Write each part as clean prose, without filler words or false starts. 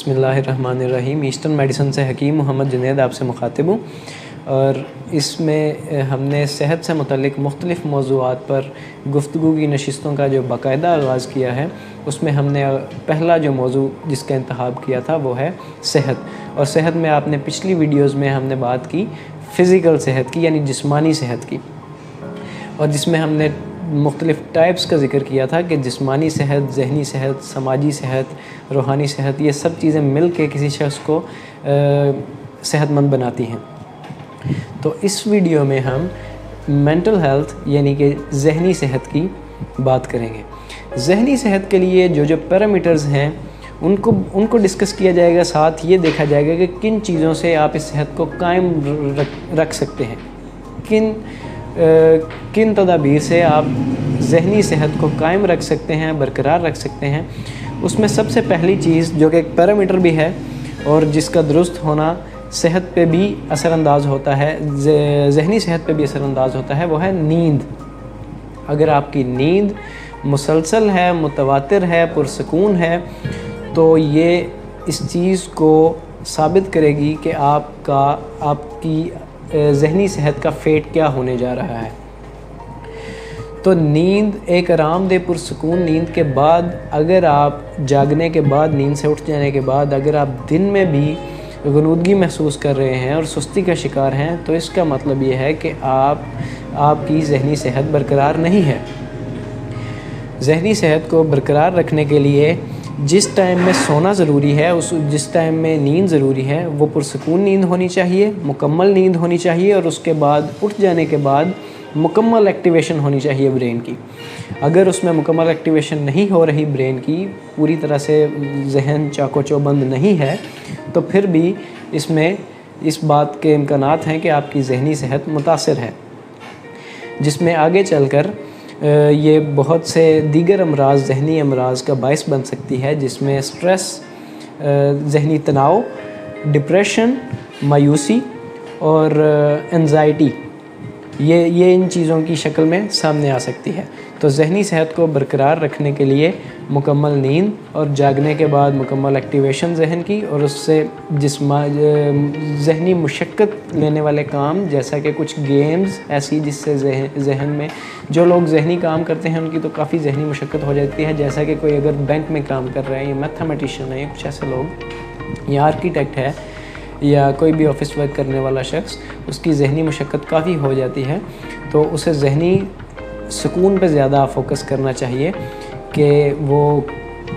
बिस्मिल्लाहिर्रहमानिर्रहीम। Eastern medicine से हकीम मोहम्मद जुनैद आपसे मुखातिब हूँ और इसमें हमने सेहत से मुतल्लिक़ मुख्तलिफ़ मौज़ूआत पर गुफ्तगू की नशिस्तों का जो बाकायदा आगाज़ किया है, उसमें हमने पहला जो मौज़ू जिसका इंतखाब किया था वो है सेहत। और सेहत में आपने पिछली वीडियोज़ में हमने बात की फ़िज़िकल सेहत की, यानी जिस्मानी सेहत की, और जिसमें हमने मुख्तलिफ़ टाइप्स का ज़िक्र किया था कि जिस्मानी सेहत, ज़हनी सेहत, समाजी सेहत, रूहानी सेहत, ये सब चीज़ें मिल के किसी शख्स को सेहतमंद बनाती हैं। तो इस वीडियो में हम मेंटल हेल्थ यानी कि ज़हनी सेहत की बात करेंगे। ज़हनी सेहत के लिए जो पैरामीटर्स हैं उनको डिस्कस किया जाएगा। साथ ये देखा जाएगा कि किन चीज़ों से आप इस सेहत को कायम रख सकते हैं, किन तदाबीर से आप ज़हनी सेहत को कायम रख सकते हैं, बरकरार रख सकते हैं। उसमें सबसे पहली चीज़ जो कि एक पैरामीटर भी है और जिसका दुरुस्त होना सेहत पे भी असरअंदाज होता है, ज़हनी सेहत पे भी असरअंदाज होता है, वो है नींद। अगर आपकी नींद मुसलसल है, मुतवातिर है, पुरसकून है, तो ये इस चीज़ को साबित करेगी कि आपकी ज़हनी सेहत का फेट क्या होने जा रहा है। तो नींद एक आरामदेह पुरसकून नींद के बाद, अगर आप जागने के बाद, नींद से उठ जाने के बाद अगर आप दिन में भी ग़ुनूदगी महसूस कर रहे हैं और सुस्ती का शिकार हैं, तो इसका मतलब ये है कि आपकी ज़हनी सेहत बरकरार नहीं है। ज़हनी सेहत को बरकरार रखने के लिए जिस टाइम में सोना ज़रूरी है, जिस टाइम में नींद ज़रूरी है, वो पुरसकून नींद होनी चाहिए, मुकम्मल नींद होनी चाहिए, और उसके बाद उठ जाने के बाद मुकम्मल एक्टिवेशन होनी चाहिए ब्रेन की। अगर उसमें मुकम्मल एक्टिवेशन नहीं हो रही ब्रेन की, पूरी तरह से जहन चाको चौबंद नहीं है, तो फिर भी इसमें इस बात के इम्कानात हैं कि आपकी ज़हनी सेहत मुतासिर है, जिसमें आगे चलकर ये बहुत से दीगर अमराज, ज़हनी अमराज का बायस बन सकती है, जिसमें स्ट्रेस, ज़हनी तनाव, डिप्रेशन, मायूसी और एंजाइटी, ये इन चीज़ों की शक्ल में सामने आ सकती है। तो ज़हनी सेहत को बरकरार रखने के लिए मुकम्मल नींद और जागने के बाद मुकम्मल एक्टिवेशन जहन की, और उससे ज़हनी मुशक्क़त लेने वाले काम, जैसा कि कुछ गेम्स ऐसी जिससे जहन में जो लोग ज़हनी काम करते हैं उनकी तो काफ़ी ज़हनी मुशक्क़त हो जाती है, जैसा कि कोई अगर बैंक में काम कर रहा है, या मैथमेटिशियन है, या कुछ ऐसे लोग, या आर्किटेक्ट है, या कोई भी ऑफिस वर्क करने वाला शख्स, उसकी ज़हनी मुशक्क़त काफ़ी हो जाती है। तो उसे ज़हनी सुकून पे ज़्यादा फोकस करना चाहिए कि वो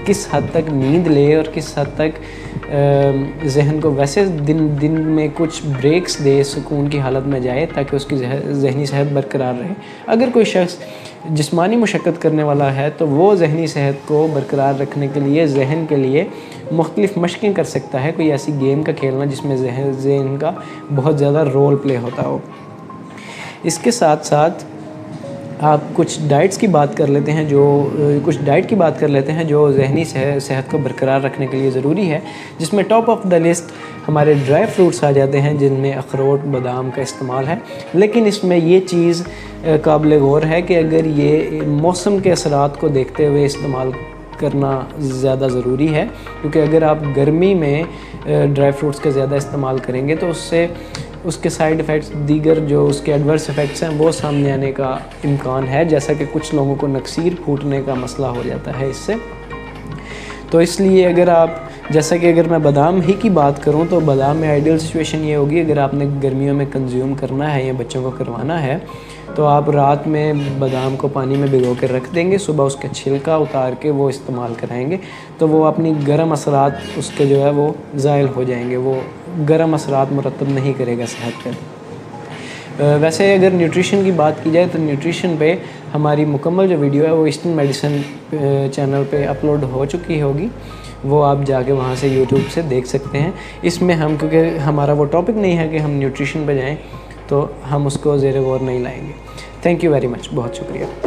किस हद तक नींद ले और किस हद तक जहन को वैसे दिन में कुछ ब्रेक्स दे, सुकून की हालत में जाए, ताकि उसकी ज़हनी सेहत बरकरार रहे। अगर कोई शख्स जिस्मानी मुशक्क़त करने वाला है, तो वो ज़हनी सेहत को बरकरार रखने के लिए, जहन के लिए मुख्तलिफ़ मशक़ें कर सकता है। कोई ऐसी गेम का खेलना जिसमें जहन का बहुत ज़्यादा रोल प्ले होता हो। इसके साथ साथ आप कुछ डाइट्स की बात कर लेते हैं, कुछ डाइट की बात कर लेते हैं जो ज़हनी सेहत को बरकरार रखने के लिए ज़रूरी है, जिसमें टॉप ऑफ़ द लिस्ट हमारे ड्राई फ्रूट्स आ जाते हैं, जिनमें अखरोट, बादाम का इस्तेमाल है। लेकिन इसमें ये चीज़ काबिल गौर है कि अगर ये मौसम के असरात को देखते हुए इस्तेमाल करना ज़्यादा ज़रूरी है, क्योंकि अगर आप गर्मी में ड्राई फ्रूट्स का ज़्यादा इस्तेमाल करेंगे तो उसके साइड इफ़ेक्ट्स, दीगर जो उसके एडवर्स इफ़ेक्ट्स हैं, वो सामने आने का इम्कान है, जैसा कि कुछ लोगों को नक्सीर फूटने का मसला हो जाता है इससे। तो इसलिए अगर मैं बादाम ही की बात करूं, तो बादाम में आइडियल सिचुएशन ये होगी, अगर आपने गर्मियों में कंज्यूम करना है या बच्चों को करवाना है, तो आप रात में बादाम को पानी में भिगो के रख देंगे, सुबह उसका छिलका उतार के वो इस्तेमाल कराएंगे, तो वो अपनी गर्म असरात उसके जो है वो ज़ायल हो जाएंगे, वो गर्म असरात मुरतब नहीं करेगा सेहत पर। वैसे अगर न्यूट्रिशन की बात की जाए, तो न्यूट्रिशन पे हमारी मुकम्मल जो वीडियो है वो ईस्टर्न मेडिसिन चैनल पे अपलोड हो चुकी होगी, वो आप जाके वहाँ से यूट्यूब से देख सकते हैं। इसमें हम, क्योंकि हमारा वो टॉपिक नहीं है कि हम न्यूट्रिशन पे जाएं, तो हम उसको ज़ेर गौर नहीं लाएंगे। थैंक यू वेरी मच, बहुत शुक्रिया।